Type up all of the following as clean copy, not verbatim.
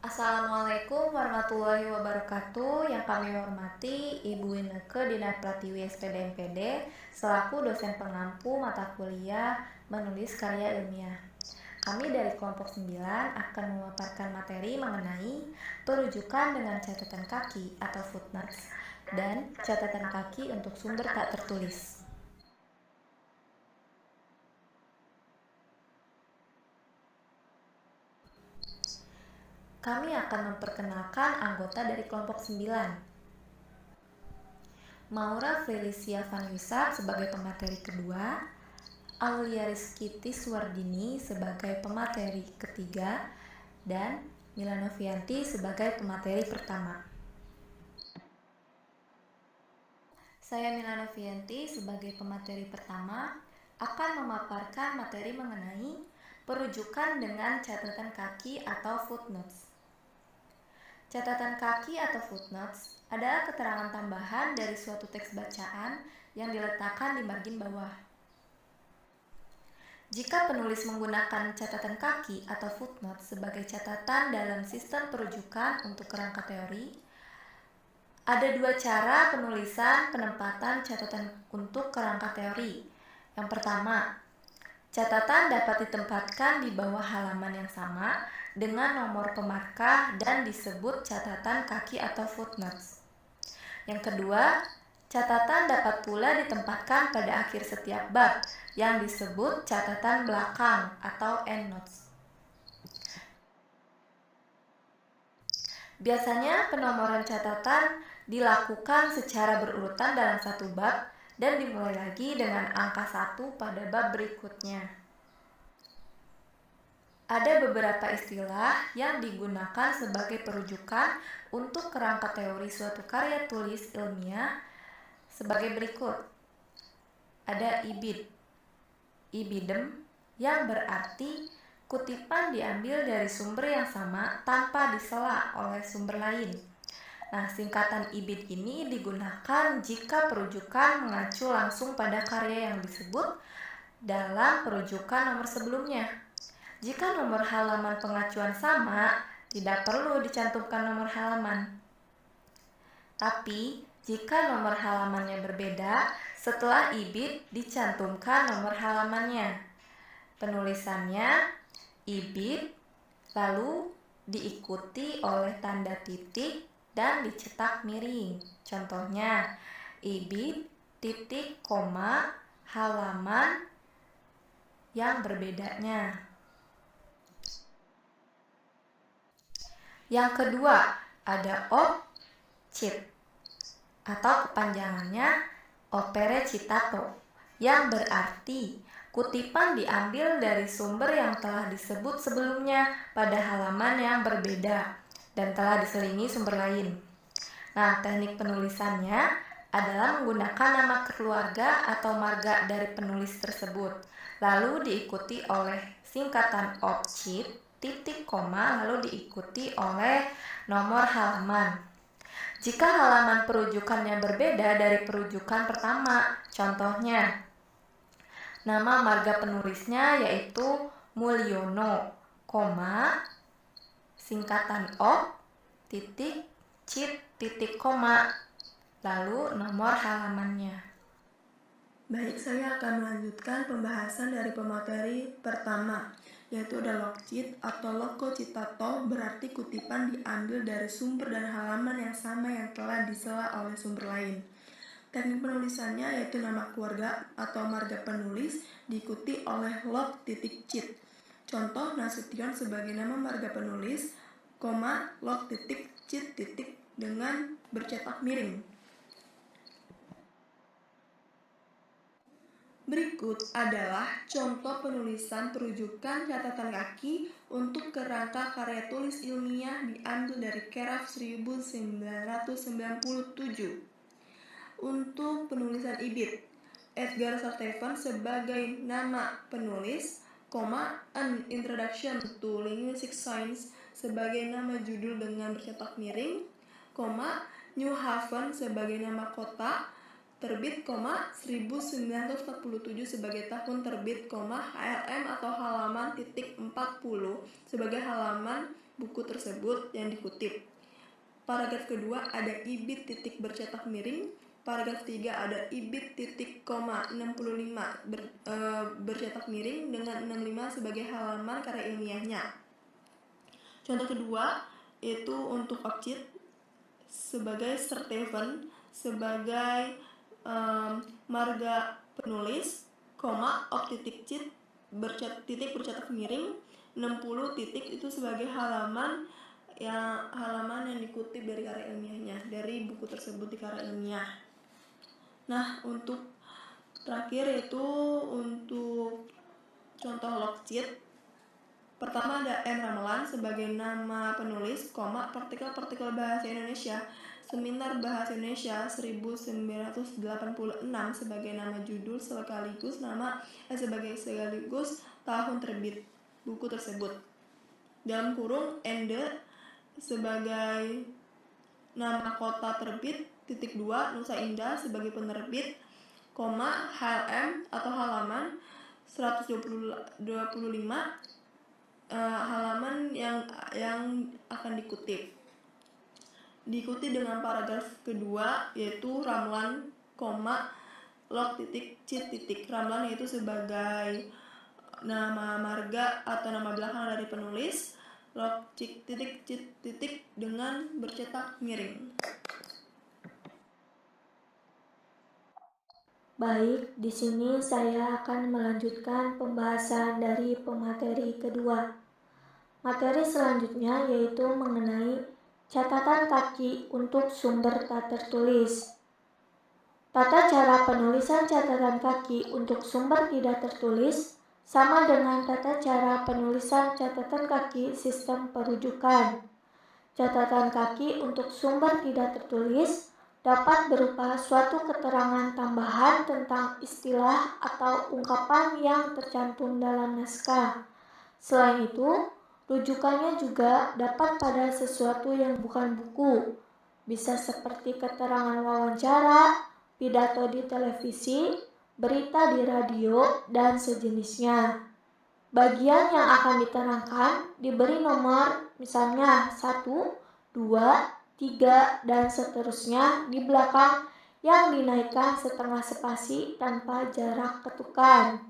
Assalamualaikum warahmatullahi wabarakatuh. Yang kami hormati Ibu Inneke Dina Pratiwi SPD MPD selaku dosen pengampu mata kuliah menulis karya ilmiah. Kami dari kelompok 9 akan memaparkan materi mengenai perujukan dengan catatan kaki atau footnotes dan catatan kaki untuk sumber tak tertulis. Kami akan memperkenalkan anggota dari kelompok 9. Maura Felicia Van Yusap sebagai pemateri kedua, Aulia Rizky Tiswardini sebagai pemateri ketiga, dan Milanovianti sebagai pemateri pertama. Saya Milanovianti sebagai pemateri pertama akan memaparkan materi mengenai perujukan dengan catatan kaki atau footnotes. Catatan kaki atau footnotes adalah keterangan tambahan dari suatu teks bacaan yang diletakkan di margin bawah. Jika penulis menggunakan catatan kaki atau footnotes sebagai catatan dalam sistem perujukan untuk kerangka teori, ada dua cara penulisan penempatan catatan untuk kerangka teori. Yang pertama, catatan dapat ditempatkan di bawah halaman yang sama dengan nomor pemarkah dan disebut catatan kaki atau footnotes. Yang kedua, catatan dapat pula ditempatkan pada akhir setiap bab yang disebut catatan belakang atau endnotes. Biasanya penomoran catatan dilakukan secara berurutan dalam satu bab dan dimulai lagi dengan angka 1 pada bab berikutnya. Ada beberapa istilah yang digunakan sebagai perujukan untuk kerangka teori suatu karya tulis ilmiah sebagai berikut. Ada ibidem yang berarti kutipan diambil dari sumber yang sama tanpa disela oleh sumber lain. Nah, singkatan ibid ini digunakan jika perujukan mengacu langsung pada karya yang disebut dalam perujukan nomor sebelumnya. Jika nomor halaman pengacuan sama, tidak perlu dicantumkan nomor halaman. Tapi, jika nomor halamannya berbeda, setelah ibid dicantumkan nomor halamannya. Penulisannya ibid, lalu diikuti oleh tanda titik dan dicetak miring. Contohnya, ibid, titik, koma, halaman yang berbedanya. Yang kedua, ada opcit atau kepanjangannya opere citato yang berarti kutipan diambil dari sumber yang telah disebut sebelumnya pada halaman yang berbeda dan telah diselingi sumber lain. Nah, teknik penulisannya adalah menggunakan nama keluarga atau marga dari penulis tersebut, lalu diikuti oleh singkatan opcit, titik koma, lalu diikuti oleh nomor halaman. Jika halaman perujukannya berbeda dari perujukan pertama, contohnya, nama marga penulisnya yaitu Mulyono, koma, singkatan op, titik, cit, titik koma, lalu nomor halamannya. Baik, saya akan melanjutkan pembahasan dari pemateri pertama, yaitu ada logcit atau logo citato, berarti kutipan diambil dari sumber dan halaman yang sama yang telah disela oleh sumber lain. Teknik penulisannya yaitu nama keluarga atau marga penulis diikuti oleh log titik cit. Contoh, Nasution sebagai nama marga penulis, koma, log titik cit titik dengan bercetak miring. Berikut adalah contoh penulisan perujukan catatan kaki untuk kerangka karya tulis ilmiah diambil dari Keraf 1997. Untuk penulisan ibid, Edgar Stephen sebagai nama penulis, An Introduction to Linguistic Science sebagai nama judul dengan bercetak miring, New Haven sebagai nama kota, terbit, 1947 sebagai tahun terbit, HLM atau halaman titik 40 sebagai halaman buku tersebut yang dikutip. Paragraf kedua ada ibit titik bercetak miring. Paragraf 3 ada ibit titik, 65 bercetak miring dengan 65 sebagai halaman karya ilmiahnya. Contoh kedua yaitu untuk Opcit sebagai Stephen sebagai marga penulis, Optitik titik bercetak miring 60 titik itu sebagai halaman yang dikutip dari karya ilmiahnya, dari buku tersebut di karya ilmiah. Nah, untuk terakhir yaitu untuk contoh Lockchit. Pertama ada M. Ramelan sebagai nama penulis, partikel-partikel bahasa Indonesia, Seminar Bahasa Indonesia 1986 sebagai nama judul sekaligus tahun terbit buku tersebut. Dalam kurung Ende sebagai nama kota terbit, titik 2 Nusa Indah sebagai penerbit, HLM atau halaman 125 halaman yang akan dikutip. Diikuti dengan paragraf kedua yaitu Ramlan, log titik cit titik. Ramlan yaitu sebagai nama marga atau nama belakang dari penulis, log cit titik dengan bercetak miring. Baik, di sini saya akan melanjutkan pembahasan dari pemateri kedua. Materi selanjutnya yaitu mengenai catatan kaki untuk sumber tak tertulis. Tata cara penulisan catatan kaki untuk sumber tidak tertulis sama dengan tata cara penulisan catatan kaki sistem perujukan. Catatan kaki untuk sumber tidak tertulis dapat berupa suatu keterangan tambahan tentang istilah atau ungkapan yang tercantum dalam naskah. Selain itu, rujukannya juga dapat pada sesuatu yang bukan buku, bisa seperti keterangan wawancara, pidato di televisi, berita di radio, dan sejenisnya. Bagian yang akan diterangkan diberi nomor misalnya 1, 2, 3, dan seterusnya di belakang yang dinaikkan setengah spasi tanpa jarak ketukan.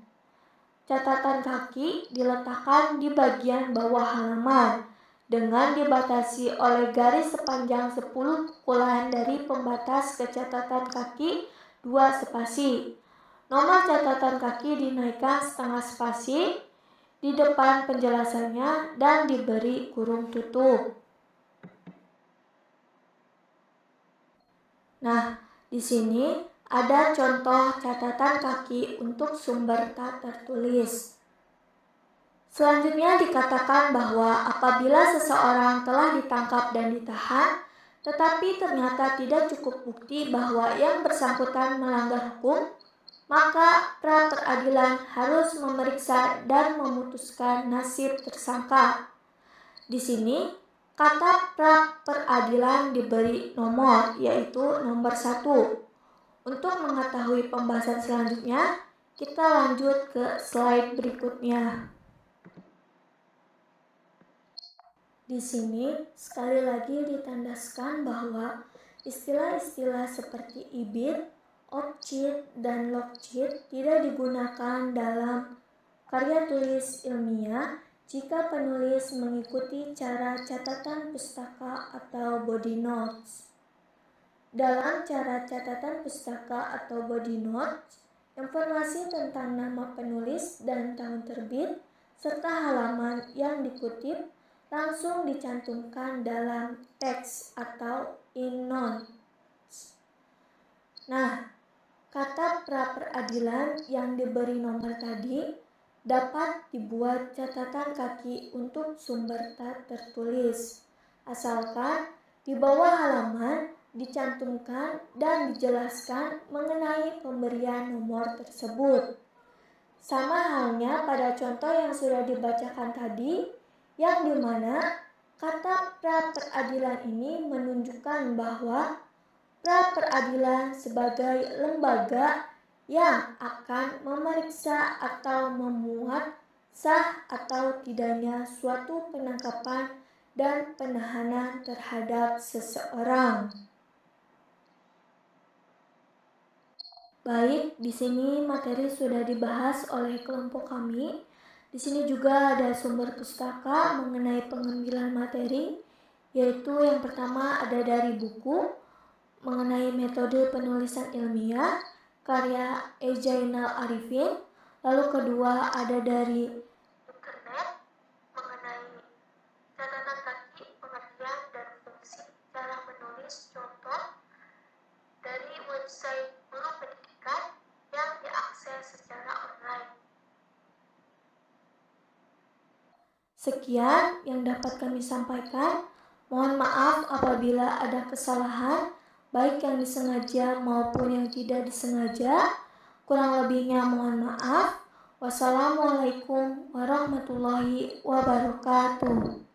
Catatan kaki diletakkan di bagian bawah halaman dengan dibatasi oleh garis sepanjang 10 pukulan dari pembatas ke catatan kaki 2 spasi. Nomor catatan kaki dinaikkan setengah spasi di depan penjelasannya dan diberi kurung tutup. Nah, di sini ada contoh catatan kaki untuk sumber tak tertulis. Selanjutnya dikatakan bahwa apabila seseorang telah ditangkap dan ditahan, tetapi ternyata tidak cukup bukti bahwa yang bersangkutan melanggar hukum, maka pra peradilan harus memeriksa dan memutuskan nasib tersangka. Di sini, kata pra peradilan diberi nomor, yaitu nomor 1. Untuk mengetahui pembahasan selanjutnya, kita lanjut ke slide berikutnya. Di sini, sekali lagi ditandaskan bahwa istilah-istilah seperti ibit, opcit, dan lockchit tidak digunakan dalam karya tulis ilmiah jika penulis mengikuti cara catatan pustaka atau body notes. Dalam cara catatan pustaka atau body notes, informasi tentang nama penulis dan tahun terbit, serta halaman yang dikutip langsung dicantumkan dalam teks atau in notes. Nah, kata pra peradilan yang diberi nomor tadi dapat dibuat catatan kaki untuk sumber tak tertulis, asalkan di bawah halaman dicantumkan dan dijelaskan mengenai pemberian nomor tersebut. Sama halnya pada contoh yang sudah dibacakan tadi, yang dimana kata pra peradilan ini menunjukkan bahwa pra-peradilan sebagai lembaga yang akan memeriksa atau memuat sah atau tidaknya suatu penangkapan dan penahanan terhadap seseorang. Baik, di sini materi sudah dibahas oleh kelompok kami. Di sini juga ada sumber pustaka mengenai pengambilan materi, yaitu yang pertama ada dari buku mengenai metode penulisan ilmiah karya E. Zainal Arifin. Lalu kedua ada dari internet mengenai catatan kaki pengertian dan fungsi cara menulis contoh dari website guru pendidikan yang diakses secara online. Sekian yang dapat kami sampaikan. Mohon maaf apabila ada kesalahan, baik yang disengaja maupun yang tidak disengaja. Kurang lebihnya mohon maaf. Wassalamualaikum warahmatullahi wabarakatuh.